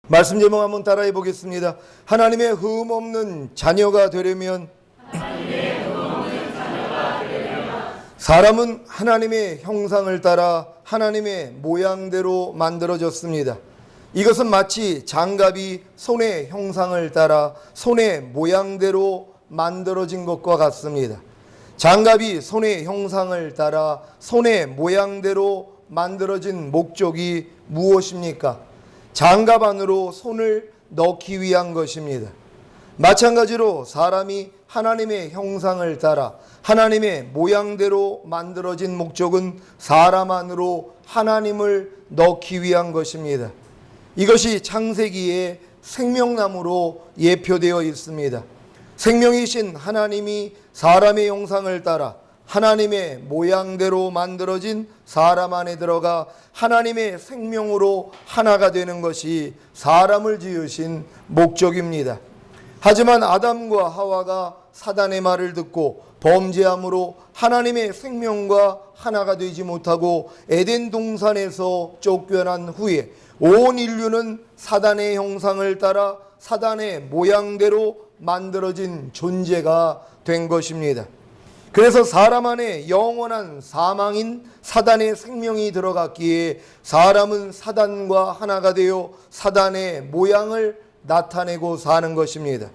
말씀 제목 한번 따라해 보겠습니다. 하나님의 흠 없는 자녀가 되려면 사람은 하나님의 형상을 따라 하나님의 모양대로 만들어졌습니다. 이것은 마치 장갑이 손의 형상을 따라 손의 모양대로 만들어진 것과 같습니다. 장갑이 손의 형상을 따라 손의 모양대로 만들어진 목적이 무엇입니까? 장갑 안으로 손을 넣기 위한 것입니다. 마찬가지로 사람이 하나님의 형상을 따라 하나님의 모양대로 만들어진 목적은 사람 안으로 하나님을 넣기 위한 것입니다. 이것이 창세기의 생명나무로 예표되어 있습니다. 생명이신 하나님이 사람의 형상을 따라 하나님의 모양대로 만들어진 사람 안에 들어가 하나님의 생명으로 하나가 되는 것이 사람을 지으신 목적입니다. 하지만 아담과 하와가 사단의 말을 듣고 범죄함으로 하나님의 생명과 하나가 되지 못하고 에덴 동산에서 쫓겨난 후에 온 인류는 사단의 형상을 따라 사단의 모양대로 만들어진 존재가 된 것입니다. 그래서 사람 안에 영원한 사망인 사단의 생명이 들어갔기에 사람은 사단과 하나가 되어 사단의 모양을 나타내고 사는 것입니다.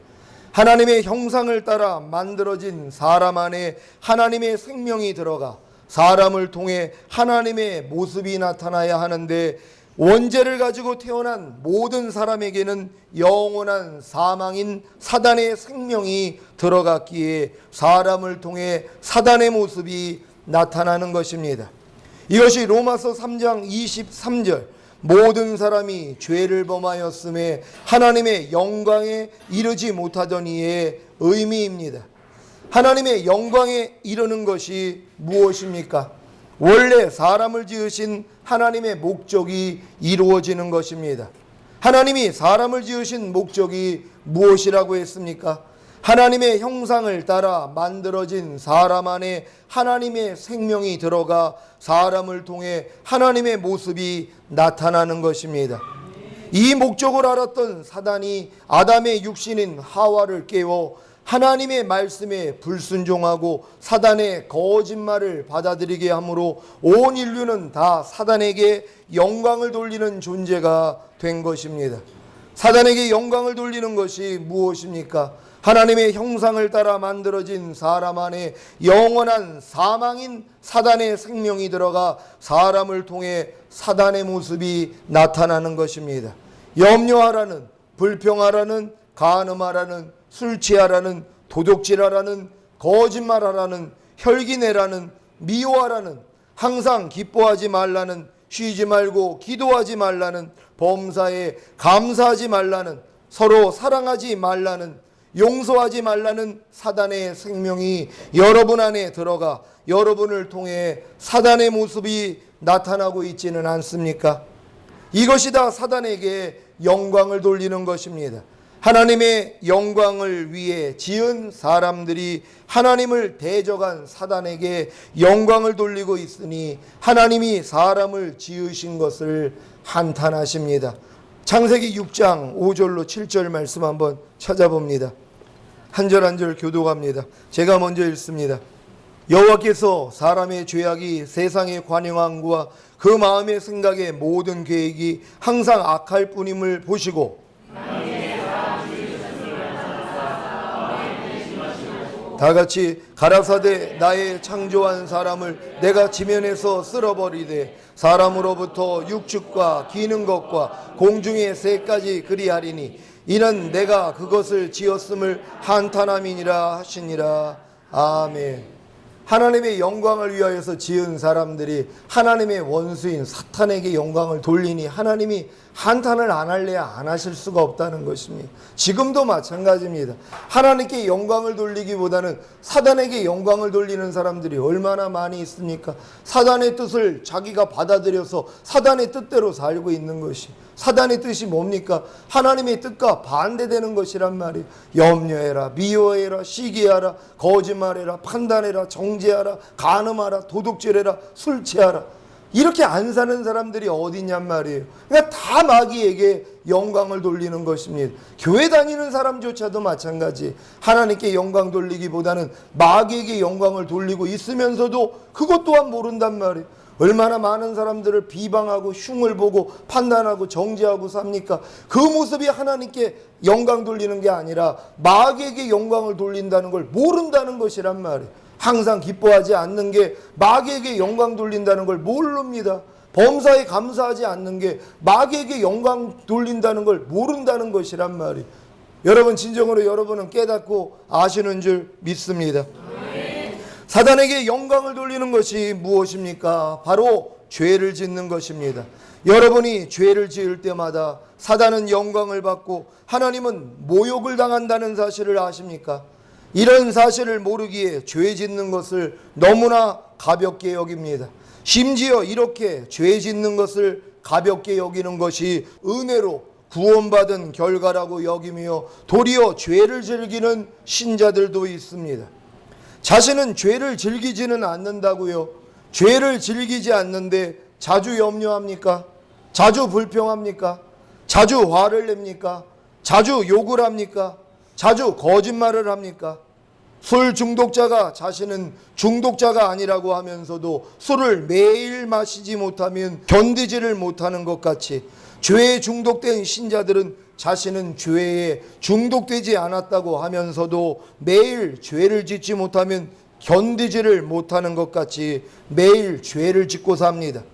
하나님의 형상을 따라 만들어진 사람 안에 하나님의 생명이 들어가 사람을 통해 하나님의 모습이 나타나야 하는데, 원죄를 가지고 태어난 모든 사람에게는 영원한 사망인 사단의 생명이 들어갔기에 사람을 통해 사단의 모습이 나타나는 것입니다. 이것이 로마서 3장 23절 모든 사람이 죄를 범하였음에 하나님의 영광에 이르지 못하던 이의 의미입니다. 하나님의 영광에 이르는 것이 무엇입니까? 원래 사람을 지으신 하나님의 목적이 이루어지는 것입니다. 하나님이 사람을 지으신 목적이 무엇이라고 했습니까? 하나님의 형상을 따라 만들어진 사람 안에 하나님의 생명이 들어가 사람을 통해 하나님의 모습이 나타나는 것입니다. 이 목적을 알았던 사단이 아담의 육신인 하와를 깨워 하나님의 말씀에 불순종하고 사단의 거짓말을 받아들이게 하므로 온 인류는 다 사단에게 영광을 돌리는 존재가 된 것입니다. 사단에게 영광을 돌리는 것이 무엇입니까? 하나님의 형상을 따라 만들어진 사람 안에 영원한 사망인 사단의 생명이 들어가 사람을 통해 사단의 모습이 나타나는 것입니다. 염려하라는, 불평하라는, 간음하라는, 술 취하라는, 도둑질하라는, 거짓말하라는, 혈기내라는, 미워하라는, 항상 기뻐하지 말라는, 쉬지 말고 기도하지 말라는, 범사에 감사하지 말라는, 서로 사랑하지 말라는, 용서하지 말라는 사단의 생명이 여러분 안에 들어가 여러분을 통해 사단의 모습이 나타나고 있지는 않습니까? 이것이 다 사단에게 영광을 돌리는 것입니다. 하나님의 영광을 위해 지은 사람들이 하나님을 대적한 사단에게 영광을 돌리고 있으니 하나님이 사람을 지으신 것을 한탄하십니다. 창세기 6장 5절로 7절 말씀 한번 찾아봅니다. 한 절 한 절 교독합니다. 제가 먼저 읽습니다. 여호와께서 사람의 죄악이 세상의 관영함과 그 마음의 생각의 모든 계획이 항상 악할 뿐임을 보시고 다같이 가라사대 나의 창조한 사람을 내가 지면에서 쓸어버리되 사람으로부터 육축과 기는 것과 공중의 새까지 그리하리니 이는 내가 그것을 지었음을 한탄함이니라 하시니라. 아멘. 하나님의 영광을 위하여서 지은 사람들이 하나님의 원수인 사탄에게 영광을 돌리니 하나님이 한탄을 안 할래야 안 하실 수가 없다는 것입니다. 지금도 마찬가지입니다. 하나님께 영광을 돌리기보다는 사단에게 영광을 돌리는 사람들이 얼마나 많이 있습니까? 사단의 뜻을 자기가 받아들여서 사단의 뜻대로 살고 있는 것이, 사단의 뜻이 뭡니까? 하나님의 뜻과 반대되는 것이란 말이에요. 염려해라, 미워해라, 시기하라, 거짓말해라, 판단해라, 정죄하라, 간음하라, 도둑질해라, 술 취하라. 이렇게 안 사는 사람들이 어디 있냔 말이에요. 그러니까 다 마귀에게 영광을 돌리는 것입니다. 교회 다니는 사람조차도 마찬가지. 하나님께 영광 돌리기보다는 마귀에게 영광을 돌리고 있으면서도 그것 또한 모른단 말이에요. 얼마나 많은 사람들을 비방하고 흉을 보고 판단하고 정죄하고 삽니까? 그 모습이 하나님께 영광 돌리는 게 아니라 마귀에게 영광을 돌린다는 걸 모른다는 것이란 말이에요. 항상 기뻐하지 않는 게 마귀에게 영광 돌린다는 걸 모릅니다. 범사에 감사하지 않는 게 마귀에게 영광 돌린다는 걸 모른다는 것이란 말이에요. 여러분 진정으로 여러분은 깨닫고 아시는 줄 믿습니다. 사단에게 영광을 돌리는 것이 무엇입니까? 바로 죄를 짓는 것입니다. 여러분이 죄를 지을 때마다 사단은 영광을 받고 하나님은 모욕을 당한다는 사실을 아십니까? 이런 사실을 모르기에 죄 짓는 것을 너무나 가볍게 여깁니다. 심지어 이렇게 죄 짓는 것을 가볍게 여기는 것이 은혜로 구원받은 결과라고 여기며 도리어 죄를 즐기는 신자들도 있습니다. 자신은 죄를 즐기지는 않는다고요. 죄를 즐기지 않는데 자주 염려합니까? 자주 불평합니까? 자주 화를 냅니까? 자주 욕을 합니까? 자주 거짓말을 합니까? 술 중독자가 자신은 중독자가 아니라고 하면서도 술을 매일 마시지 못하면 견디지를 못하는 것 같이 죄에 중독된 신자들은 자신은 죄에 중독되지 않았다고 하면서도 매일 죄를 짓지 못하면 견디지를 못하는 것 같이 매일 죄를 짓고 삽니다.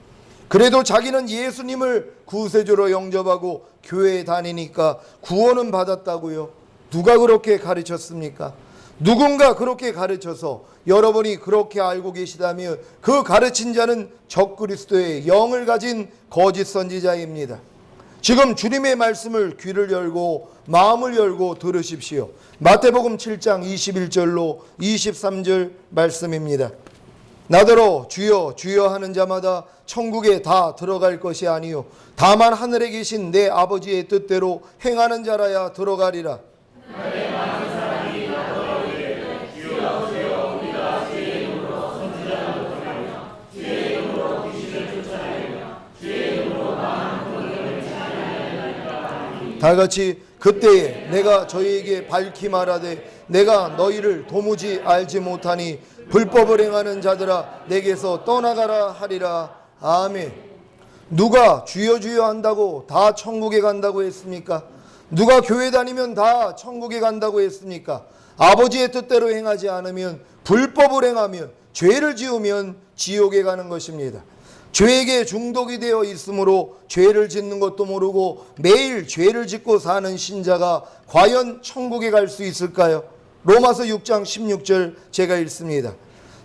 그래도 자기는 예수님을 구세주로 영접하고 교회에 다니니까 구원은 받았다고요. 누가 그렇게 가르쳤습니까? 누군가 그렇게 가르쳐서 여러분이 그렇게 알고 계시다면 그 가르친 자는 적그리스도의 영을 가진 거짓 선지자입니다. 지금 주님의 말씀을 귀를 열고 마음을 열고 들으십시오. 마태복음 7장 21절로 23절 말씀입니다. 나더러 주여 주여 하는 자마다 천국에 다 들어갈 것이 아니요 다만 하늘에 계신 내 아버지의 뜻대로 행하는 자라야 들어가리라. 다 같이 그때에 내가 저희에게 밝히 말하되 내가 너희를 도무지 알지 못하니 불법을 행하는 자들아 내게서 떠나가라 하리라. 아멘. 누가 주여 주여 한다고 다 천국에 간다고 했습니까? 누가 교회 다니면 다 천국에 간다고 했습니까? 아버지의 뜻대로 행하지 않으면 불법을 행하면 죄를 지으면 지옥에 가는 것입니다. 죄에게 중독이 되어 있으므로 죄를 짓는 것도 모르고 매일 죄를 짓고 사는 신자가 과연 천국에 갈 수 있을까요? 로마서 6장 16절 제가 읽습니다.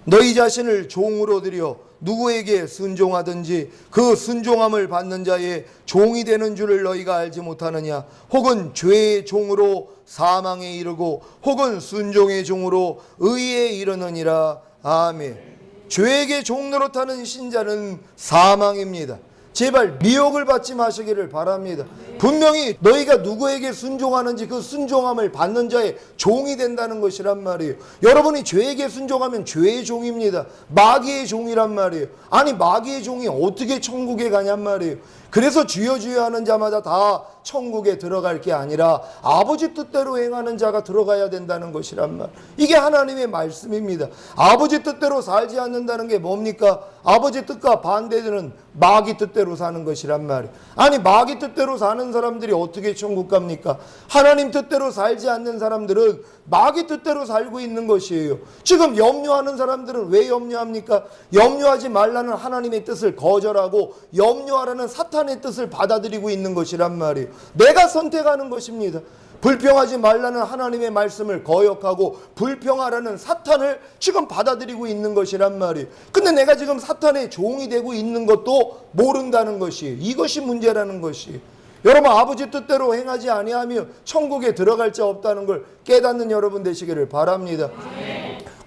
너희 자신을 종으로 들여 누구에게 순종하든지 그 순종함을 받는 자의 종이 되는 줄을 너희가 알지 못하느냐? 혹은 죄의 종으로 사망에 이르고 혹은 순종의 종으로 의에 이르느니라. 아멘. 죄에게 종 노릇하는 신자는 사망입니다. 제발 미혹을 받지 마시기를 바랍니다. 분명히 너희가 누구에게 순종하는지 그 순종함을 받는 자의 종이 된다는 것이란 말이에요. 여러분이 죄에게 순종하면 죄의 종입니다. 마귀의 종이란 말이에요. 아니 마귀의 종이 어떻게 천국에 가냔 말이에요. 그래서 주여 주여 하는 자마다 다 천국에 들어갈 게 아니라 아버지 뜻대로 행하는 자가 들어가야 된다는 것이란 말. 이게 하나님의 말씀입니다. 아버지 뜻대로 살지 않는다는 게 뭡니까? 아버지 뜻과 반대되는 마귀 뜻대로 사는 것이란 말이에요. 아니 마귀 뜻대로 사는 사람들이 어떻게 천국 갑니까? 하나님 뜻대로 살지 않는 사람들은 마귀 뜻대로 살고 있는 것이에요. 지금 염려하는 사람들은 왜 염려합니까? 염려하지 말라는 하나님의 뜻을 거절하고 염려하라는 사탄의 뜻을 받아들이고 있는 것이란 말이에요. 내가 선택하는 것입니다. 불평하지 말라는 하나님의 말씀을 거역하고 불평하라는 사탄을 지금 받아들이고 있는 것이란 말이에요. 근데 내가 지금 사탄의 종이 되고 있는 것도 모른다는 것이에요. 이것이 문제라는 것이에요. 여러분 아버지 뜻대로 행하지 아니하면 천국에 들어갈 자 없다는 걸 깨닫는 여러분 되시기를 바랍니다.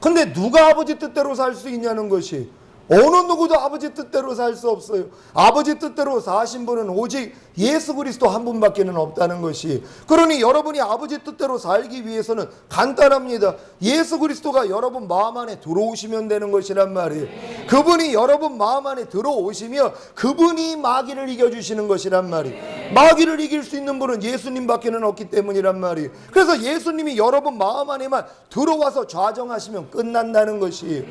근데 누가 아버지 뜻대로 살 수 있냐는 것이 어느 누구도 아버지 뜻대로 살 수 없어요. 아버지 뜻대로 사신 분은 오직 예수 그리스도 한 분밖에는 없다는 것이. 그러니 여러분이 아버지 뜻대로 살기 위해서는 간단합니다. 예수 그리스도가 여러분 마음 안에 들어오시면 되는 것이란 말이에요. 그분이 여러분 마음 안에 들어오시면 그분이 마귀를 이겨주시는 것이란 말이에요. 마귀를 이길 수 있는 분은 예수님밖에는 없기 때문이란 말이에요. 그래서 예수님이 여러분 마음 안에만 들어와서 좌정하시면 끝난다는 것이.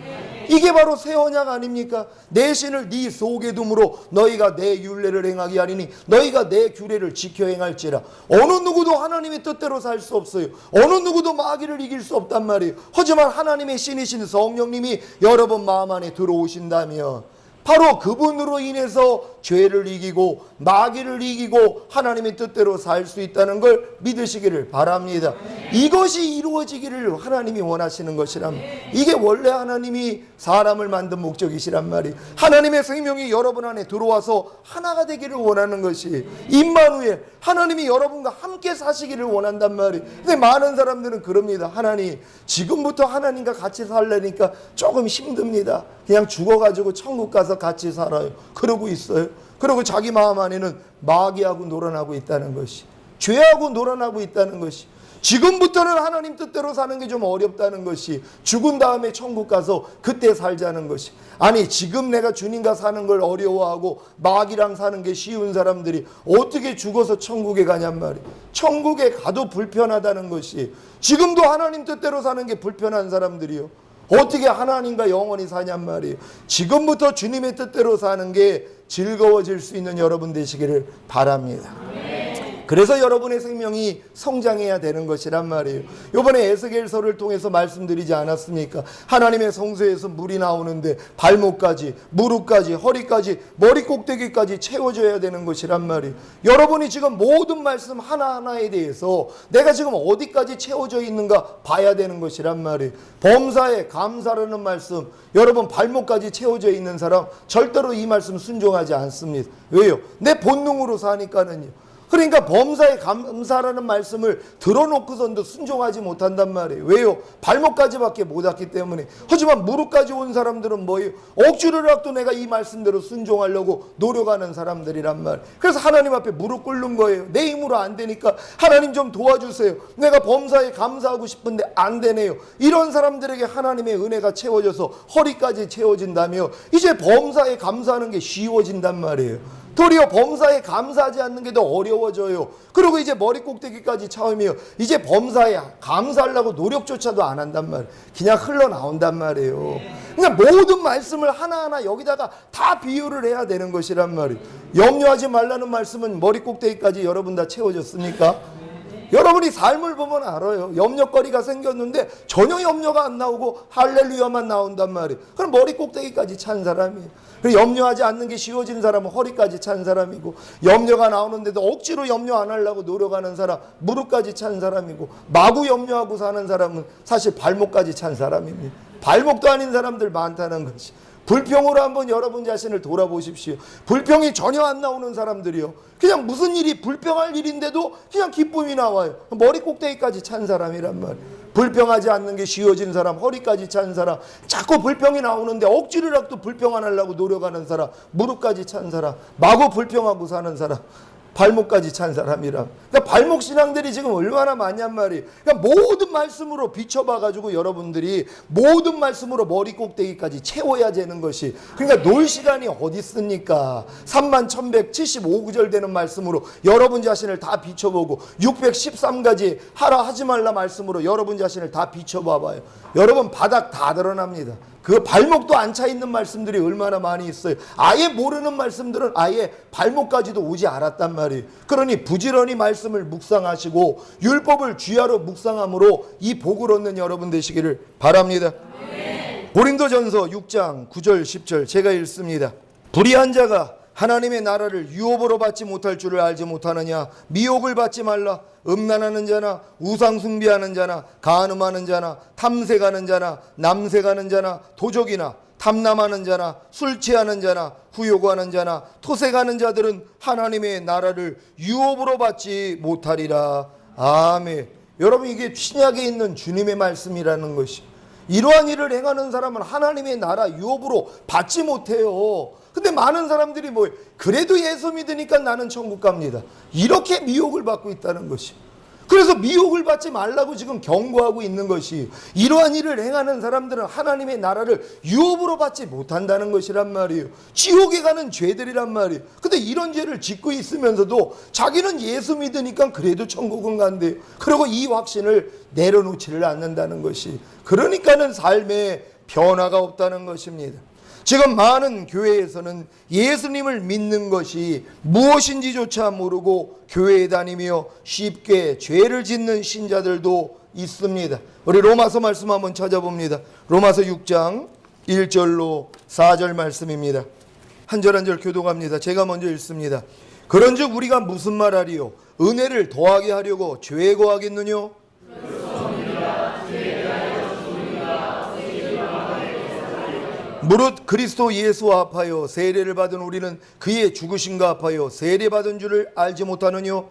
이게 바로 새 언약 아닙니까? 내 신을 네 속에 둠으로 너희가 내 율례를 행하게 하리니 너희가 내 규례를 지켜 행할지라. 어느 누구도 하나님의 뜻대로 살 수 없어요. 어느 누구도 마귀를 이길 수 없단 말이에요. 하지만 하나님의 신이신 성령님이 여러분 마음 안에 들어오신다면 바로 그분으로 인해서 죄를 이기고 마귀를 이기고 하나님의 뜻대로 살 수 있다는 걸 믿으시기를 바랍니다. 이것이 이루어지기를 하나님이 원하시는 것이란, 이게 원래 하나님이 사람을 만든 목적이시란 말이. 하나님의 생명이 여러분 안에 들어와서 하나가 되기를 원하는 것이 임마누엘, 하나님이 여러분과 함께 사시기를 원한단 말이. 근데 많은 사람들은 그럽니다. 하나님, 지금부터 하나님과 같이 살려니까 조금 힘듭니다. 그냥 죽어가지고 천국 가서 같이 살아요. 그러고 있어요. 그리고 자기 마음 안에는 마귀하고 놀아나고 있다는 것이, 죄하고 놀아나고 있다는 것이, 지금부터는 하나님 뜻대로 사는 게 좀 어렵다는 것이, 죽은 다음에 천국 가서 그때 살자는 것이. 아니, 지금 내가 주님과 사는 걸 어려워하고 마귀랑 사는 게 쉬운 사람들이 어떻게 죽어서 천국에 가냔 말이에요. 천국에 가도 불편하다는 것이, 지금도 하나님 뜻대로 사는 게 불편한 사람들이요, 어떻게 하나님과 영원히 사냔 말이에요. 지금부터 주님의 뜻대로 사는 게 즐거워질 수 있는 여러분 되시기를 바랍니다. 그래서 여러분의 생명이 성장해야 되는 것이란 말이에요. 이번에 에스겔서를 통해서 말씀드리지 않았습니까? 하나님의 성소에서 물이 나오는데 발목까지, 무릎까지, 허리까지, 머리 꼭대기까지 채워져야 되는 것이란 말이에요. 여러분이 지금 모든 말씀 하나하나에 대해서 내가 지금 어디까지 채워져 있는가 봐야 되는 것이란 말이에요. 범사에 감사라는 말씀, 여러분 발목까지 채워져 있는 사람 절대로 이 말씀 순종하지 않습니다. 왜요? 내 본능으로 사니까는요. 그러니까 범사에 감사라는 말씀을 들어놓고선도 순종하지 못한단 말이에요. 왜요? 발목까지밖에 못 왔기 때문에. 하지만 무릎까지 온 사람들은 뭐예요? 억지로라도 내가 이 말씀대로 순종하려고 노력하는 사람들이란 말이에요. 그래서 하나님 앞에 무릎 꿇는 거예요. 내 힘으로 안 되니까 하나님 좀 도와주세요. 내가 범사에 감사하고 싶은데 안 되네요. 이런 사람들에게 하나님의 은혜가 채워져서 허리까지 채워진다며 이제 범사에 감사하는 게 쉬워진단 말이에요. 도리어 범사에 감사하지 않는 게 더 어려워져요. 그리고 이제 머리 꼭대기까지 차오며 이제 범사에 감사하려고 노력조차도 안 한단 말이에요. 그냥 흘러나온단 말이에요. 그러니까 모든 말씀을 하나하나 여기다가 다 비유를 해야 되는 것이란 말이에요. 염려하지 말라는 말씀은 머리 꼭대기까지 여러분 다 채워졌습니까? 여러분이 삶을 보면 알아요. 염려거리가 생겼는데 전혀 염려가 안 나오고 할렐루야만 나온단 말이에요. 그럼 머리 꼭대기까지 찬 사람이에요. 그리고 염려하지 않는 게 쉬워진 사람은 허리까지 찬 사람이고, 염려가 나오는데도 억지로 염려 안 하려고 노력하는 사람 무릎까지 찬 사람이고, 마구 염려하고 사는 사람은 사실 발목까지 찬 사람입니다. 발목도 아닌 사람들 많다는 것이. 불평으로 한번 여러분 자신을 돌아보십시오. 불평이 전혀 안 나오는 사람들이요, 그냥 무슨 일이 불평할 일인데도 그냥 기쁨이 나와요. 머리 꼭대기까지 찬 사람이란 말이에요. 불평하지 않는 게 쉬워진 사람, 허리까지 찬 사람, 자꾸 불평이 나오는데 억지로라도 불평 안 하려고 노력하는 사람, 무릎까지 찬 사람, 마구 불평하고 사는 사람, 발목까지 찬 사람이라. 그러니까 발목 신앙들이 지금 얼마나 많냔 말이에요. 그러니까 모든 말씀으로 비춰봐가지고 여러분들이 모든 말씀으로 머리 꼭대기까지 채워야 되는 것이. 그러니까 놀 시간이 어디 있습니까? 31,175구절 되는 말씀으로 여러분 자신을 다 비춰보고, 613가지 하라 하지 말라 말씀으로 여러분 자신을 다 비춰봐봐요. 여러분 바닥 다 드러납니다. 그 발목도 안 차 있는 말씀들이 얼마나 많이 있어요. 아예 모르는 말씀들은 아예 발목까지도 오지 않았단 말이에요. 그러니 부지런히 말씀을 묵상하시고 율법을 주야로 묵상함으로 이 복을 얻는 여러분 되시기를 바랍니다. 고린도전서 6장 9절 10절 제가 읽습니다. 불의한 자가 하나님의 나라를 유업으로 받지 못할 줄을 알지 못하느냐. 미혹을 받지 말라. 음란하는 자나 우상 숭배하는 자나 간음하는 자나 탐색하는 자나 남색하는 자나 도적이나 탐남하는 자나 술 취하는 자나 후욕하는 자나 토색하는 자들은 하나님의 나라를 유업으로 받지 못하리라. 아멘. 여러분, 이게 신약에 있는 주님의 말씀이라는 것이, 이러한 일을 행하는 사람은 하나님의 나라 유업으로 받지 못해요. 근데 많은 사람들이 그래도 예수 믿으니까 나는 천국 갑니다, 이렇게 미혹을 받고 있다는 것이. 그래서 미혹을 받지 말라고 지금 경고하고 있는 것이, 이러한 일을 행하는 사람들은 하나님의 나라를 유업으로 받지 못한다는 것이란 말이에요. 지옥에 가는 죄들이란 말이에요. 근데 이런 죄를 짓고 있으면서도 자기는 예수 믿으니까 그래도 천국은 간대요. 그리고 이 확신을 내려놓지를 않는다는 것이, 그러니까는 삶에 변화가 없다는 것입니다. 지금 많은 교회에서는 예수님을 믿는 것이 무엇인지조차 모르고 교회에 다니며 쉽게 죄를 짓는 신자들도 있습니다. 우리 로마서 말씀 한번 찾아봅니다. 로마서 6장 1절로 4절 말씀입니다. 한 절 한 절 교독합니다. 제가 먼저 읽습니다. 그런즉 우리가 무슨 말하리요? 은혜를 더하게 하려고 죄에 거하겠느냐? 무릇 그리스도 예수와 합하여 세례를 받은 우리는 그의 죽으심과 합하여 세례받은 줄을 알지 못하느뇨?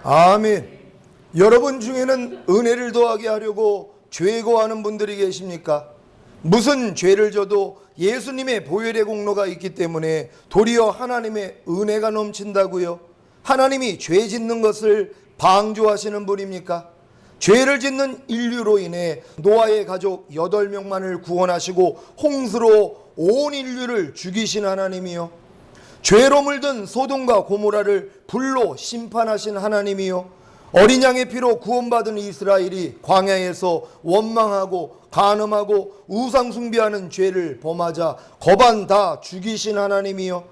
아멘. 여러분 중에는 은혜를 더하게 하려고 죄에 거하는 분들이 계십니까? 무슨 죄를 져도 예수님의 보혈의 공로가 있기 때문에 도리어 하나님의 은혜가 넘친다고요? 하나님이 죄 짓는 것을 방조하시는 분입니까? 죄를 짓는 인류로 인해 노아의 가족 8명만을 구원하시고 홍수로 온 인류를 죽이신 하나님이요, 죄로 물든 소돔과 고모라를 불로 심판하신 하나님이요, 어린 양의 피로 구원받은 이스라엘이 광야에서 원망하고 간음하고 우상 숭배하는 죄를 범하자 거반 다 죽이신 하나님이요,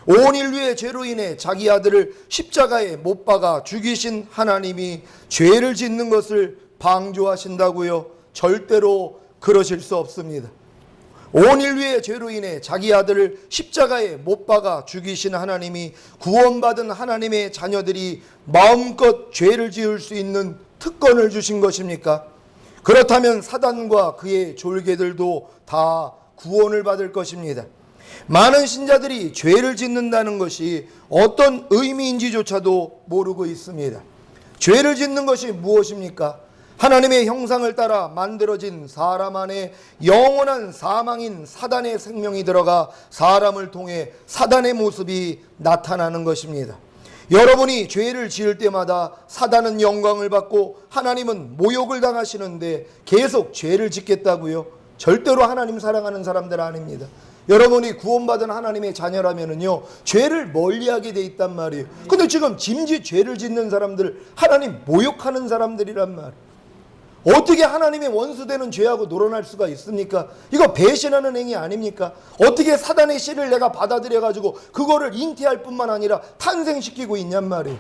온 인류의 죄로 인해 자기 아들을 십자가에 못 박아 죽이신 하나님이 죄를 짓는 것을 방조하신다고요? 절대로 그러실 수 없습니다. 온 인류의 죄로 인해 자기 아들을 십자가에 못 박아 죽이신 하나님이 구원받은 하나님의 자녀들이 마음껏 죄를 지을 수 있는 특권을 주신 것입니까? 그렇다면 사단과 그의 졸개들도 다 구원을 받을 것입니다. 많은 신자들이 죄를 짓는다는 것이 어떤 의미인지조차도 모르고 있습니다. 죄를 짓는 것이 무엇입니까? 하나님의 형상을 따라 만들어진 사람 안에 영원한 사망인 사단의 생명이 들어가 사람을 통해 사단의 모습이 나타나는 것입니다. 여러분이 죄를 지을 때마다 사단은 영광을 받고 하나님은 모욕을 당하시는데 계속 죄를 짓겠다고요? 절대로 하나님 사랑하는 사람들 아닙니다. 여러분이 구원받은 하나님의 자녀라면은요, 죄를 멀리하게 돼 있단 말이에요. 근데 지금 짐짓 죄를 짓는 사람들, 하나님 모욕하는 사람들이란 말이에요. 어떻게 하나님의 원수되는 죄하고 놀아날 수가 있습니까? 이거 배신하는 행위 아닙니까? 어떻게 사단의 씨를 내가 받아들여가지고 그거를 잉태할 뿐만 아니라 탄생시키고 있냔 말이에요.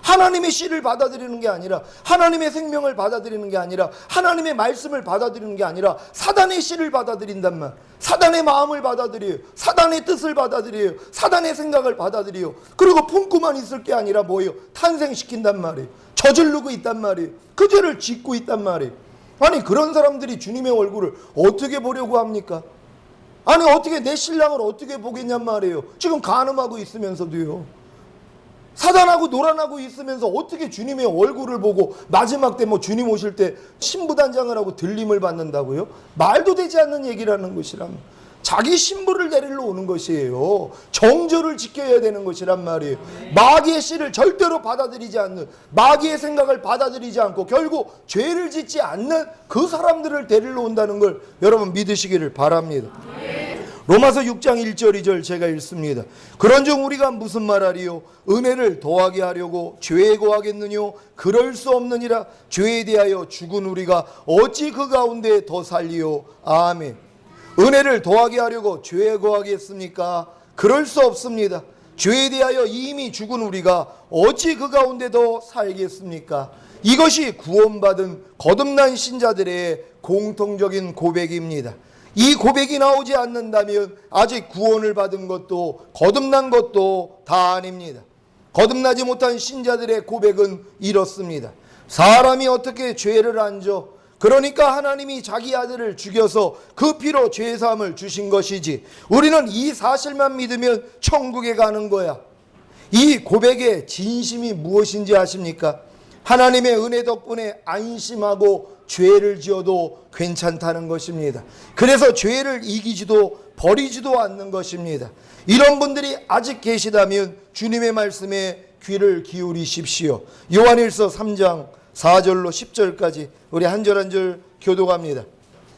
하나님의 씨를 받아들이는 게 아니라, 하나님의 생명을 받아들이는 게 아니라, 하나님의 말씀을 받아들이는 게 아니라 사단의 씨를 받아들인단 말. 사단의 마음을 받아들여요. 사단의 뜻을 받아들여요. 사단의 생각을 받아들여요. 그리고 품고만 있을 게 아니라 뭐예요? 탄생시킨단 말이에요. 저지르고 있단 말이에요. 그 죄를 짓고 있단 말이에요. 아니, 그런 사람들이 주님의 얼굴을 어떻게 보려고 합니까? 아니, 어떻게 내 신랑을 어떻게 보겠냔 말이에요. 지금 간음하고 있으면서도요. 사단하고 노란하고 있으면서 어떻게 주님의 얼굴을 보고 마지막 때 주님 오실 때 신부단장을 하고 들림을 받는다고요? 말도 되지 않는 얘기라는 것이란, 자기 신부를 데리러 오는 것이에요. 정절을 지켜야 되는 것이란 말이에요. 마귀의 씨를 절대로 받아들이지 않는, 마귀의 생각을 받아들이지 않고 결국 죄를 짓지 않는 그 사람들을 데리러 온다는 걸 여러분 믿으시기를 바랍니다. 로마서 6장 1절 2절 제가 읽습니다. 그런즉 우리가 무슨 말하리요? 은혜를 더하게 하려고 죄에 거하겠느뇨? 그럴 수 없느니라. 죄에 대하여 죽은 우리가 어찌 그 가운데 더 살리요? 아멘. 은혜를 더하게 하려고 죄에 거하겠습니까? 그럴 수 없습니다. 죄에 대하여 이미 죽은 우리가 어찌 그 가운데 더 살겠습니까? 이것이 구원받은 거듭난 신자들의 공통적인 고백입니다. 이 고백이 나오지 않는다면 아직 구원을 받은 것도 거듭난 것도 다 아닙니다. 거듭나지 못한 신자들의 고백은 이렇습니다. 사람이 어떻게 죄를 안 져? 그러니까 하나님이 자기 아들을 죽여서 그 피로 죄사함을 주신 것이지, 우리는 이 사실만 믿으면 천국에 가는 거야. 이 고백의 진심이 무엇인지 아십니까? 하나님의 은혜 덕분에 안심하고 죄를 지어도 괜찮다는 것입니다. 그래서 죄를 이기지도 버리지도 않는 것입니다. 이런 분들이 아직 계시다면 주님의 말씀에 귀를 기울이십시오. 요한일서 3장 4절로 10절까지 우리 한 절 한 절 교독합니다.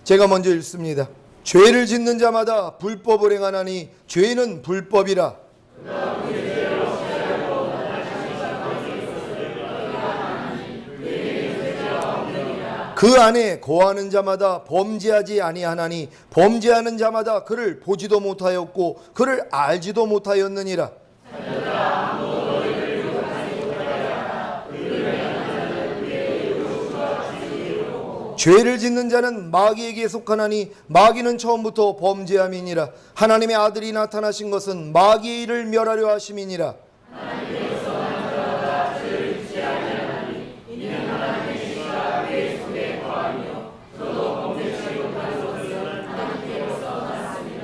제가 먼저 읽습니다. 죄를 짓는 자마다 불법을 행하나니 죄는 불법이라. 그 안에 거하는 자마다 범죄하지 아니하나니 범죄하는 자마다 그를 보지도 못하였고 그를 알지도 못하였느니라. 죄를 짓는 자는 마귀에게 속하나니 마귀는 처음부터 범죄함이니라. 하나님의 아들이 나타나신 것은 마귀의 일을 멸하려 하심이니라.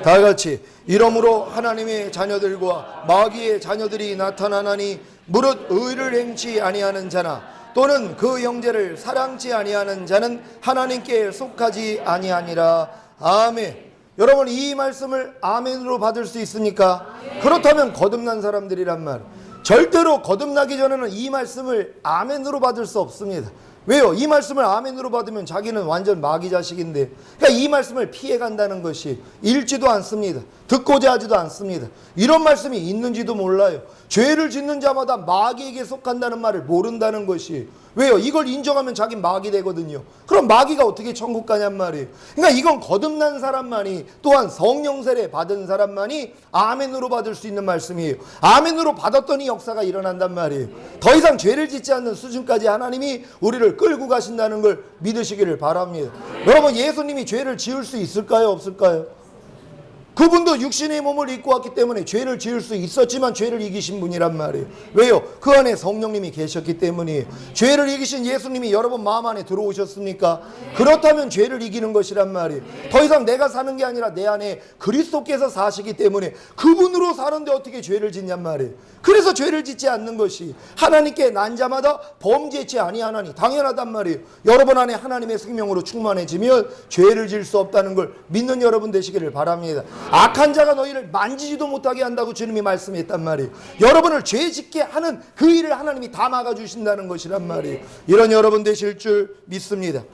다 같이 이러므로 하나님의 자녀들과 마귀의 자녀들이 나타나나니 무릇 의를 행치 아니하는 자나 또는 그 형제를 사랑치 아니하는 자는 하나님께 속하지 아니하니라. 아멘. 여러분, 이 말씀을 아멘으로 받을 수 있습니까? 그렇다면 거듭난 사람들이란 말. 절대로 거듭나기 전에는 이 말씀을 아멘으로 받을 수 없습니다. 왜요? 이 말씀을 아멘으로 받으면 자기는 완전 마귀 자식인데, 그러니까 이 말씀을 피해간다는 것이 읽지도 않습니다. 듣고자 하지도 않습니다. 이런 말씀이 있는지도 몰라요. 죄를 짓는 자마다 마귀에게 속한다는 말을 모른다는 것이, 왜요? 이걸 인정하면 자기 마귀 되거든요. 그럼 마귀가 어떻게 천국 가냔 말이에요. 그러니까 이건 거듭난 사람만이, 또한 성령 세례 받은 사람만이 아멘으로 받을 수 있는 말씀이에요. 아멘으로 받았더니 역사가 일어난단 말이에요. 더 이상 죄를 짓지 않는 수준까지 하나님이 우리를 끌고 가신다는 걸 믿으시기를 바랍니다. 여러분, 예수님이 죄를 지을 수 있을까요? 없을까요? 그분도 육신의 몸을 입고 왔기 때문에 죄를 지을 수 있었지만 죄를 이기신 분이란 말이에요. 왜요? 그 안에 성령님이 계셨기 때문이에요. 죄를 이기신 예수님이 여러분 마음 안에 들어오셨습니까? 그렇다면 죄를 이기는 것이란 말이에요. 더 이상 내가 사는 게 아니라 내 안에 그리스도께서 사시기 때문에 그분으로 사는데 어떻게 죄를 짓냔 말이에요. 그래서 죄를 짓지 않는 것이, 하나님께 난 자마다 범죄치 아니하나니 당연하단 말이에요. 여러분 안에 하나님의 생명으로 충만해지면 죄를 질 수 없다는 걸 믿는 여러분 되시기를 바랍니다. 악한 자가 너희를 만지지도 못하게 한다고 주님이 말씀했단 말이에요. 여러분을 죄 짓게 하는 그 일을 하나님이 다 막아주신다는 것이란 말이에요. 이런 여러분 되실 줄 믿습니다.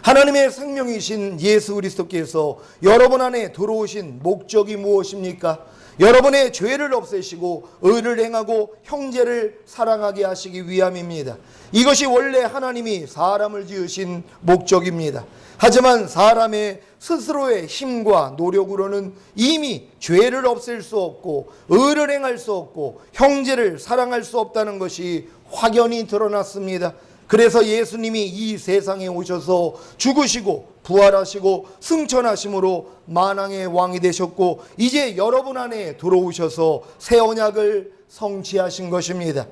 하나님의 생명이신 예수 그리스도께서 여러분 안에 들어오신 목적이 무엇입니까? 여러분의 죄를 없애시고 의를 행하고 형제를 사랑하게 하시기 위함입니다. 이것이 원래 하나님이 사람을 지으신 목적입니다. 하지만 사람의 스스로의 힘과 노력으로는 이미 죄를 없앨 수 없고 의를 행할 수 없고 형제를 사랑할 수 없다는 것이 확연히 드러났습니다. 그래서 예수님이 이 세상에 오셔서 죽으시고 부활하시고 승천하심으로 만왕의 왕이 되셨고 이제 여러분 안에 들어오셔서 새 언약을 성취하신 것입니다.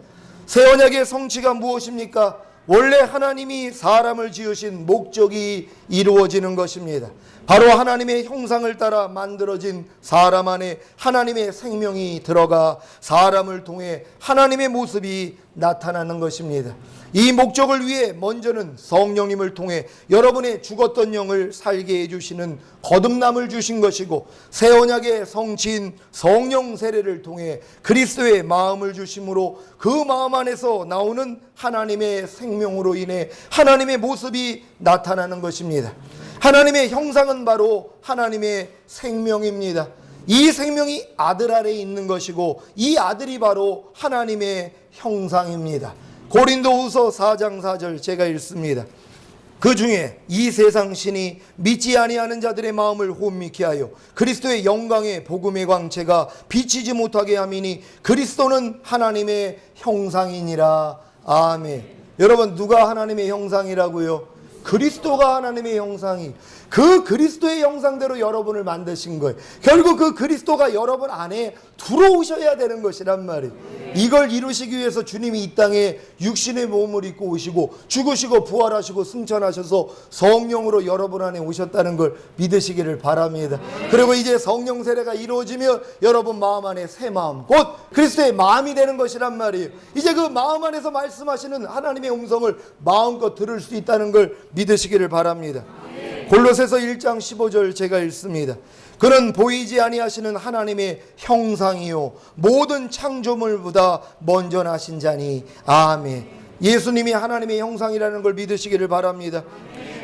새 언약의 성취가 무엇입니까? 원래 하나님이 사람을 지으신 목적이 이루어지는 것입니다. 바로 하나님의 형상을 따라 만들어진 사람 안에 하나님의 생명이 들어가 사람을 통해 하나님의 모습이 나타나는 것입니다. 이 목적을 위해 먼저는 성령님을 통해 여러분의 죽었던 영을 살게 해주시는 거듭남을 주신 것이고, 새 언약의 성취인 성령 세례를 통해 그리스도의 마음을 주심으로 그 마음 안에서 나오는 하나님의 생명으로 인해 하나님의 모습이 나타나는 것입니다. 하나님의 형상은 바로 하나님의 생명입니다. 이 생명이 아들 아래에 있는 것이고 이 아들이 바로 하나님의 형상입니다. 고린도후서 4장 4절 제가 읽습니다. 그 중에 이 세상 신이 믿지 아니하는 자들의 마음을 혼미케 하여 그리스도의 영광의 복음의 광채가 비치지 못하게 함이니 그리스도는 하나님의 형상이니라. 아멘. 여러분, 누가 하나님의 형상이라고요? 그리스도가 하나님의 형상이. 그 그리스도의 형상대로 여러분을 만드신 거예요. 결국 그 그리스도가 여러분 안에 들어오셔야 되는 것이란 말이에요. 이걸 이루시기 위해서 주님이 이 땅에 육신의 몸을 입고 오시고 죽으시고 부활하시고 승천하셔서 성령으로 여러분 안에 오셨다는 걸 믿으시기를 바랍니다. 그리고 이제 성령 세례가 이루어지며 여러분 마음 안에 새 마음, 곧 그리스도의 마음이 되는 것이란 말이에요. 이제 그 마음 안에서 말씀하시는 하나님의 음성을 마음껏 들을 수 있다는 걸 믿으시기를 바랍니다. 골로새서 1장 15절 제가 읽습니다. 그는 보이지 아니하시는 하나님의 형상이요 모든 창조물보다 먼저 나신 자니. 아멘. 예수님이 하나님의 형상이라는 걸 믿으시기를 바랍니다.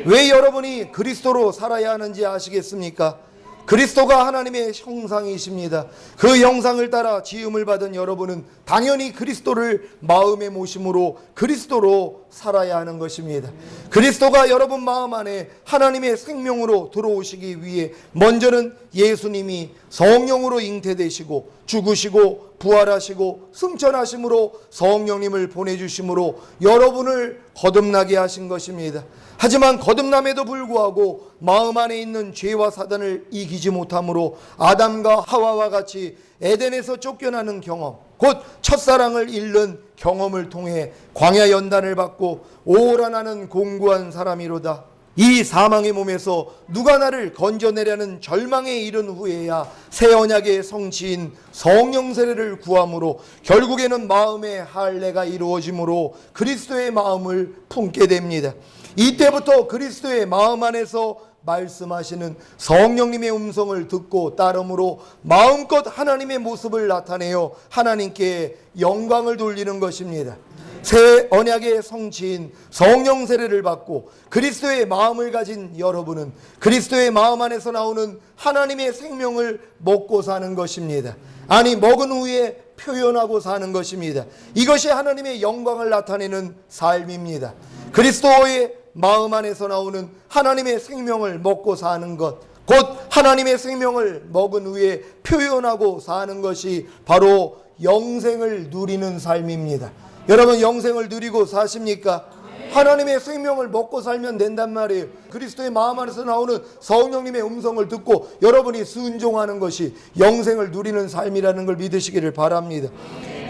왜 여러분이 그리스도로 살아야 하는지 아시겠습니까? 그리스도가 하나님의 형상이십니다. 그 형상을 따라 지음을 받은 여러분은 당연히 그리스도를 마음에 모심으로 그리스도로 살아야 하는 것입니다. 그리스도가 여러분 마음 안에 하나님의 생명으로 들어오시기 위해 먼저는 예수님이 성령으로 잉태되시고 죽으시고 부활하시고 승천하심으로 성령님을 보내주심으로 여러분을 거듭나게 하신 것입니다. 하지만 거듭남에도 불구하고 마음 안에 있는 죄와 사단을 이기지 못함으로 아담과 하와와 같이 에덴에서 쫓겨나는 경험, 곧 첫사랑을 잃는 경험을 통해 광야 연단을 받고 오라 나는 공고한 사람이로다. 이 사망의 몸에서 누가 나를 건져내려는 절망에 이른 후에야 새 언약의 성취인 성령 세례를 구함으로 결국에는 마음의 할례가 이루어짐으로 그리스도의 마음을 품게 됩니다. 이때부터 그리스도의 마음 안에서 말씀하시는 성령님의 음성을 듣고 따름으로 마음껏 하나님의 모습을 나타내어 하나님께 영광을 돌리는 것입니다. 새 언약의 성취인 성령 세례를 받고 그리스도의 마음을 가진 여러분은 그리스도의 마음 안에서 나오는 하나님의 생명을 먹고 사는 것입니다. 아니, 먹은 후에 표현하고 사는 것입니다. 이것이 하나님의 영광을 나타내는 삶입니다. 그리스도의 마음 안에서 나오는 하나님의 생명을 먹고 사는 것, 곧 하나님의 생명을 먹은 후에 표현하고 사는 것이 바로 영생을 누리는 삶입니다. 여러분, 영생을 누리고 사십니까? 하나님의 생명을 먹고 살면 된단 말이에요. 그리스도의 마음 안에서 나오는 성령님의 음성을 듣고 여러분이 순종하는 것이 영생을 누리는 삶이라는 걸 믿으시기를 바랍니다.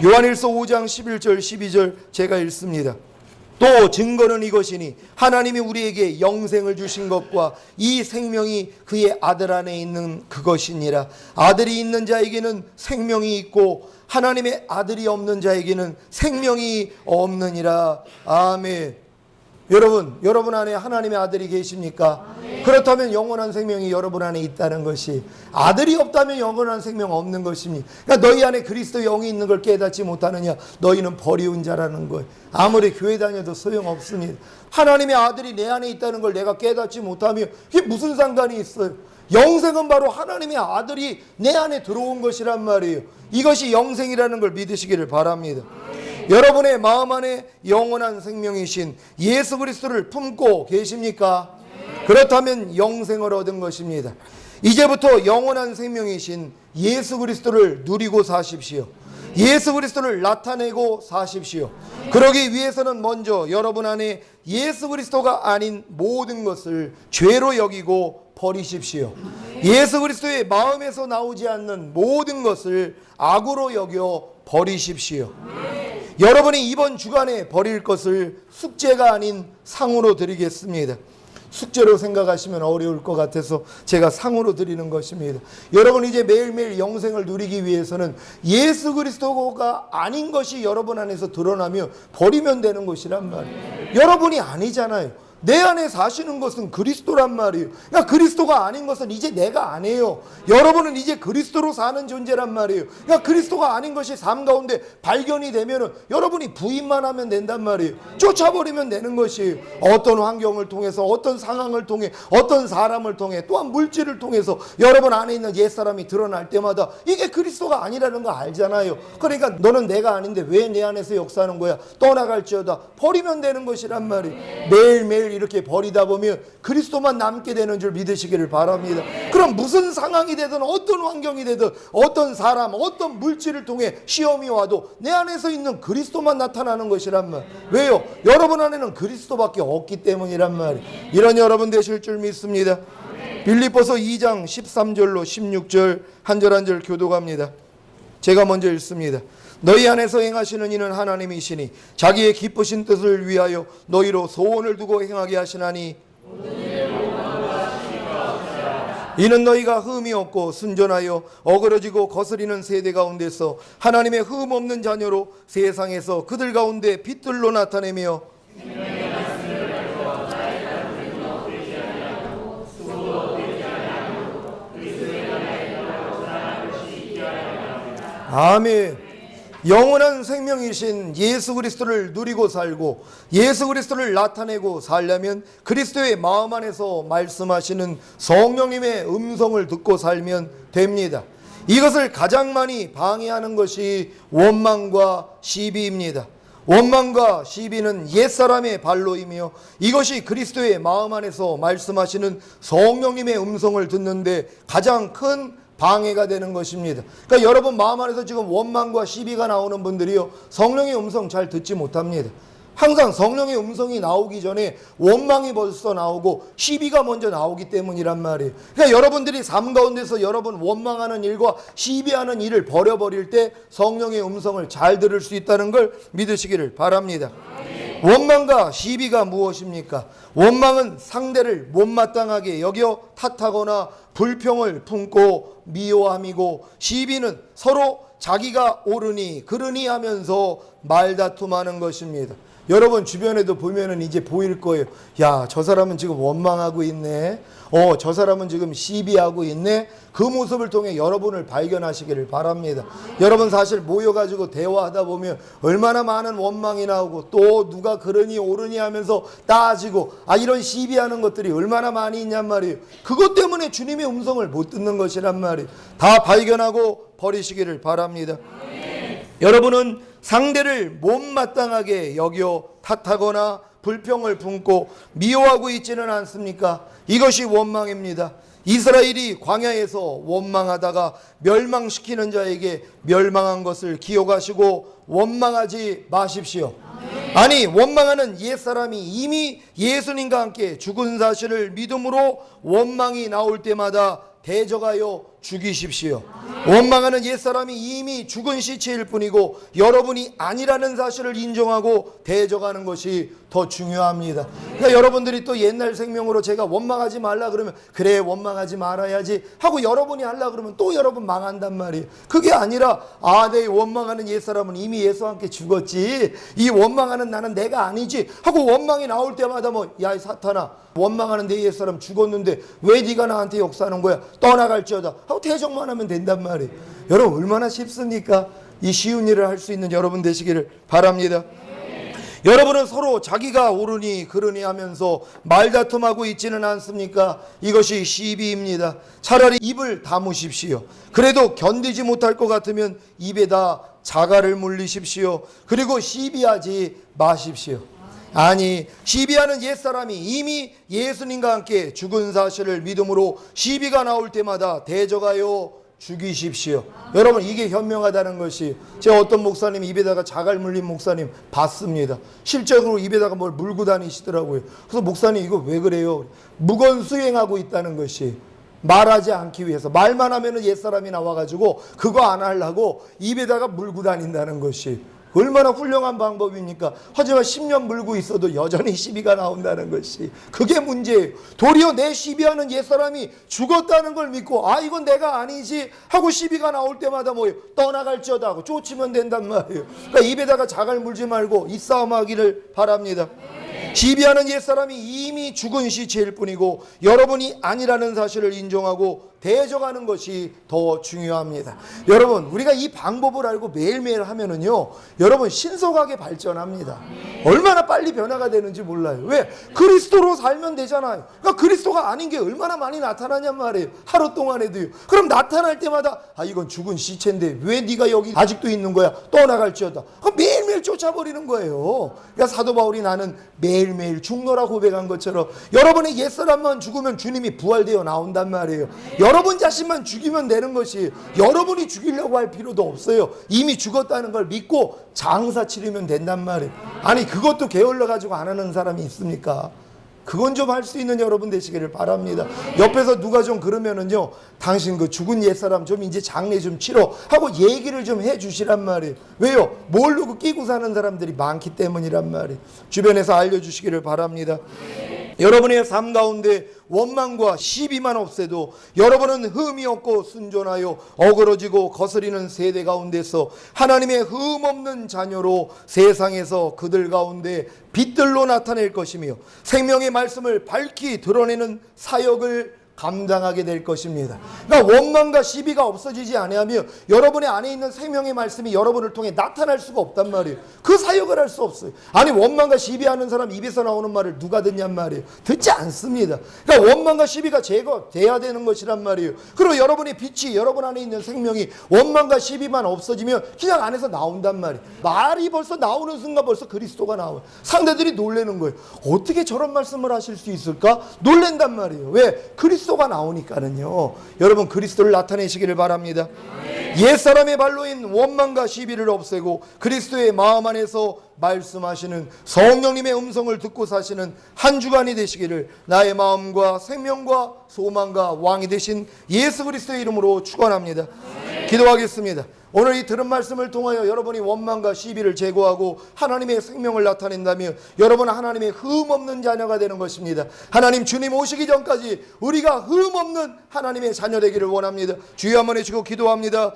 요한일서 5장 11절 12절 제가 읽습니다. 또 증거는 이것이니 하나님이 우리에게 영생을 주신 것과 이 생명이 그의 아들 안에 있는 그것이니라. 아들이 있는 자에게는 생명이 있고 하나님의 아들이 없는 자에게는 생명이 없느니라. 아멘. 여러분 안에 하나님의 아들이 계십니까? 그렇다면 영원한 생명이 여러분 안에 있다는 것이, 아들이 없다면 영원한 생명 없는 것입니다. 그러니까 너희 안에 그리스도 영이 있는 걸 깨닫지 못하느냐? 너희는 버리운 자라는 거예요. 아무리 교회 다녀도 소용없습니다. 하나님의 아들이 내 안에 있다는 걸 내가 깨닫지 못하면 이게 무슨 상관이 있어요? 영생은 바로 하나님의 아들이 내 안에 들어온 것이란 말이에요. 이것이 영생이라는 걸 믿으시기를 바랍니다. 여러분의 마음 안에 영원한 생명이신 예수 그리스도를 품고 계십니까? 그렇다면 영생을 얻은 것입니다. 이제부터 영원한 생명이신 예수 그리스도를 누리고 사십시오. 예수 그리스도를 나타내고 사십시오. 그러기 위해서는 먼저 여러분 안에 예수 그리스도가 아닌 모든 것을 죄로 여기고 버리십시오. 예수 그리스도의 마음에서 나오지 않는 모든 것을 악으로 여겨 버리십시오. 여러분이 이번 주간에 버릴 것을 숙제가 아닌 상으로 드리겠습니다. 숙제로 생각하시면 어려울 것 같아서 제가 상으로 드리는 것입니다. 여러분, 이제 매일매일 영생을 누리기 위해서는 예수 그리스도가 아닌 것이 여러분 안에서 드러나며 버리면 되는 것이란 말이에요. 여러분이 아니잖아요. 내 안에 사시는 것은 그리스도란 말이에요. 그러니까 그리스도가 아닌 것은 이제 내가 아니에요. 여러분은 이제 그리스도로 사는 존재란 말이에요. 그러니까 그리스도가 아닌 것이 삶 가운데 발견이 되면은 여러분이 부인만 하면 된단 말이에요. 쫓아버리면 되는 것이에요. 어떤 환경을 통해서, 어떤 상황을 통해, 어떤 사람을 통해, 또한 물질을 통해서 여러분 안에 있는 옛사람이 드러날 때마다 이게 그리스도가 아니라는 거 알잖아요. 그러니까 너는 내가 아닌데 왜 내 안에서 역사하는 거야? 떠나갈지어다. 버리면 되는 것이란 말이에요. 매일매일 이렇게 버리다 보면 그리스도만 남게 되는 줄 믿으시기를 바랍니다. 그럼 무슨 상황이 되든, 어떤 환경이 되든, 어떤 사람, 어떤 물질을 통해 시험이 와도 내 안에서 있는 그리스도만 나타나는 것이란 말. 왜요? 여러분 안에는 그리스도밖에 없기 때문이란 말이에요. 이런 여러분 되실 줄 믿습니다. 빌립보서 2장 13절로 16절 한 절 한 절 교독합니다. 제가 먼저 읽습니다. 너희 안에서 행하시는 이는 하나님이시니 자기의 기쁘신 뜻을 위하여 너희로 소원을 두고 행하게 하시나니 이는 너희가 흠이 없고 순전하여 어그러지고 거스리는 세대 가운데서 하나님의 흠 없는 자녀로 세상에서 그들 가운데 빛들로 나타내며 아멘. 영원한 생명이신 예수 그리스도를 누리고 살고 예수 그리스도를 나타내고 살려면 그리스도의 마음 안에서 말씀하시는 성령님의 음성을 듣고 살면 됩니다. 이것을 가장 많이 방해하는 것이 원망과 시비입니다. 원망과 시비는 옛사람의 발로이며 이것이 그리스도의 마음 안에서 말씀하시는 성령님의 음성을 듣는데 가장 큰 방해가 되는 것입니다. 그러니까 여러분 마음 안에서 지금 원망과 시비가 나오는 분들이요, 성령의 음성 잘 듣지 못합니다. 항상 성령의 음성이 나오기 전에 원망이 벌써 나오고 시비가 먼저 나오기 때문이란 말이에요. 그러니까 여러분들이 삶 가운데서 여러분 원망하는 일과 시비하는 일을 버려버릴 때 성령의 음성을 잘 들을 수 있다는 걸 믿으시기를 바랍니다. 원망과 시비가 무엇입니까? 원망은 상대를 못마땅하게 여겨 탓하거나 불평을 품고 미워함이고, 시비는 서로 자기가 옳으니 그르니 하면서 말다툼하는 것입니다. 여러분 주변에도 보면은 이제 보일 거예요. 야, 저 사람은 지금 원망하고 있네. 저 사람은 지금 시비하고 있네. 그 모습을 통해 여러분을 발견하시기를 바랍니다. 여러분 사실 모여가지고 대화하다 보면 얼마나 많은 원망이 나오고 또 누가 그러니 옳으니 하면서 따지고 이런 시비하는 것들이 얼마나 많이 있냔 말이에요. 그것 때문에 주님의 음성을 못 듣는 것이란 말이에요. 다 발견하고 버리시기를 바랍니다. 여러분은 상대를 못마땅하게 여겨 탓하거나 불평을 품고 미워하고 있지는 않습니까? 이것이 원망입니다. 이스라엘이 광야에서 원망하다가 멸망시키는 자에게 멸망한 것을 기억하시고 원망하지 마십시오. 아니, 원망하는 옛사람이 이미 예수님과 함께 죽은 사실을 믿음으로 원망이 나올 때마다 대적하여 죽이십시오. 원망하는 옛사람이 이미 죽은 시체일 뿐이고 여러분이 아니라는 사실을 인정하고 대적하는 것이 더 중요합니다. 그러니까 여러분들이 또 옛날 생명으로 제가 원망하지 말라 그러면 그래 원망하지 말아야지 하고 여러분이 하려 그러면 또 여러분 망한단 말이에요. 그게 아니라 내 원망하는 옛사람은 이미 예수와 함께 죽었지, 이 원망하는 나는 내가 아니지 하고 원망이 나올 때마다 야 이 사탄아, 원망하는 내 옛사람 죽었는데 왜 네가 나한테 역사하는 거야? 떠나갈지어다 하고 대적만 하면 된단 말이에요. 여러분 얼마나 쉽습니까? 이 쉬운 일을 할 수 있는 여러분 되시기를 바랍니다. 여러분은 서로 자기가 옳으니 그르니 하면서 말다툼하고 있지는 않습니까? 이것이 시비입니다. 차라리 입을 다무십시오. 그래도 견디지 못할 것 같으면 입에다 자갈을 물리십시오. 그리고 시비하지 마십시오. 아니, 시비하는 옛사람이 이미 예수님과 함께 죽은 사실을 믿음으로 시비가 나올 때마다 대적하여 죽이십시오. 여러분 이게 현명하다는 것이, 제가 어떤 목사님 입에다가 자갈 물린 목사님 봤습니다. 실제로 입에다가 뭘 물고 다니시더라고요. 그래서 목사님 이거 왜 그래요? 무건 수행하고 있다는 것이, 말하지 않기 위해서. 말만 하면은 옛사람이 나와가지고 그거 안 하려고 입에다가 물고 다닌다는 것이 얼마나 훌륭한 방법입니까? 하지만 10년 물고 있어도 여전히 시비가 나온다는 것이, 그게 문제예요. 도리어 내 시비하는 옛사람이 죽었다는 걸 믿고 이건 내가 아니지 하고 시비가 나올 때마다 떠나갈지어다 하고 쫓으면 된단 말이에요. 그러니까 입에다가 자갈 물지 말고 이 싸움하기를 바랍니다. 시비하는 옛사람이 이미 죽은 시체일 뿐이고 여러분이 아니라는 사실을 인정하고 대적하는 것이 더 중요합니다. 여러분 우리가 이 방법을 알고 매일매일 하면은요, 여러분 신속하게 발전합니다. 얼마나 빨리 변화가 되는지 몰라요. 왜? 그리스도로 살면 되잖아요. 그러니까 그리스도가 아닌 게 얼마나 많이 나타나냔 말이에요. 하루 동안에도요. 그럼 나타날 때마다 이건 죽은 시체인데 왜 네가 여기 아직도 있는 거야? 떠나갈지어다. 그럼 매일매일 쫓아버리는 거예요. 그러니까 사도 바울이 나는 매일매일 죽노라 고백한 것처럼 여러분의 옛사람만 죽으면 주님이 부활되어 나온단 말이에요. 여러분 자신만 죽이면 되는 것이, 여러분이 죽이려고 할 필요도 없어요. 이미 죽었다는 걸 믿고 장사 치르면 된단 말이에요. 아니 그것도 게을러 가지고 안 하는 사람이 있습니까? 그건 좀 할 수 있는 여러분 되시기를 바랍니다. 옆에서 누가 좀 그러면은요, 당신 그 죽은 옛사람 좀 이제 장례 좀 치러 하고 얘기를 좀 해주시란 말이에요. 왜요? 모르고 끼고 사는 사람들이 많기 때문이란 말이에요. 주변에서 알려주시기를 바랍니다. 여러분의 삶 가운데 원망과 시비만 없애도 여러분은 흠이 없고 순전하여 어그러지고 거스리는 세대 가운데서 하나님의 흠 없는 자녀로 세상에서 그들 가운데 빛들로 나타낼 것이며 생명의 말씀을 밝히 드러내는 사역을 감당하게 될 것입니다. 그러니까 원망과 시비가 없어지지 아니하면 여러분의 안에 있는 생명의 말씀이 여러분을 통해 나타날 수가 없단 말이에요. 그 사역을 할 수 없어요. 아니 원망과 시비하는 사람 입에서 나오는 말을 누가 듣냔 말이에요. 듣지 않습니다. 그러니까 원망과 시비가 제거돼야 되는 것이란 말이에요. 그리고 여러분의 빛이 여러분 안에 있는 생명이 원망과 시비만 없어지면 그냥 안에서 나온단 말이에요. 말이 벌써 나오는 순간 벌써 그리스도가 나와요. 상대들이 놀라는 거예요. 어떻게 저런 말씀을 하실 수 있을까? 놀랜단 말이에요. 왜? 그리스도가 나오니까는요. 여러분 그리스도를 나타내시기를 바랍니다. 옛사람의 발로인 원망과 시비를 없애고 그리스도의 마음 안에서 말씀하시는 성령님의 음성을 듣고 사시는 한 주간이 되시기를 나의 마음과 생명과 소망과 왕이 되신 예수 그리스도의 이름으로 축원합니다. 기도하겠습니다. 오늘 이 들은 말씀을 통하여 여러분이 원망과 시비를 제거하고 하나님의 생명을 나타낸다면 여러분은 하나님의 흠 없는 자녀가 되는 것입니다. 하나님 주님 오시기 전까지 우리가 흠 없는 하나님의 자녀 되기를 원합니다. 주여 한번 해주고 기도합니다.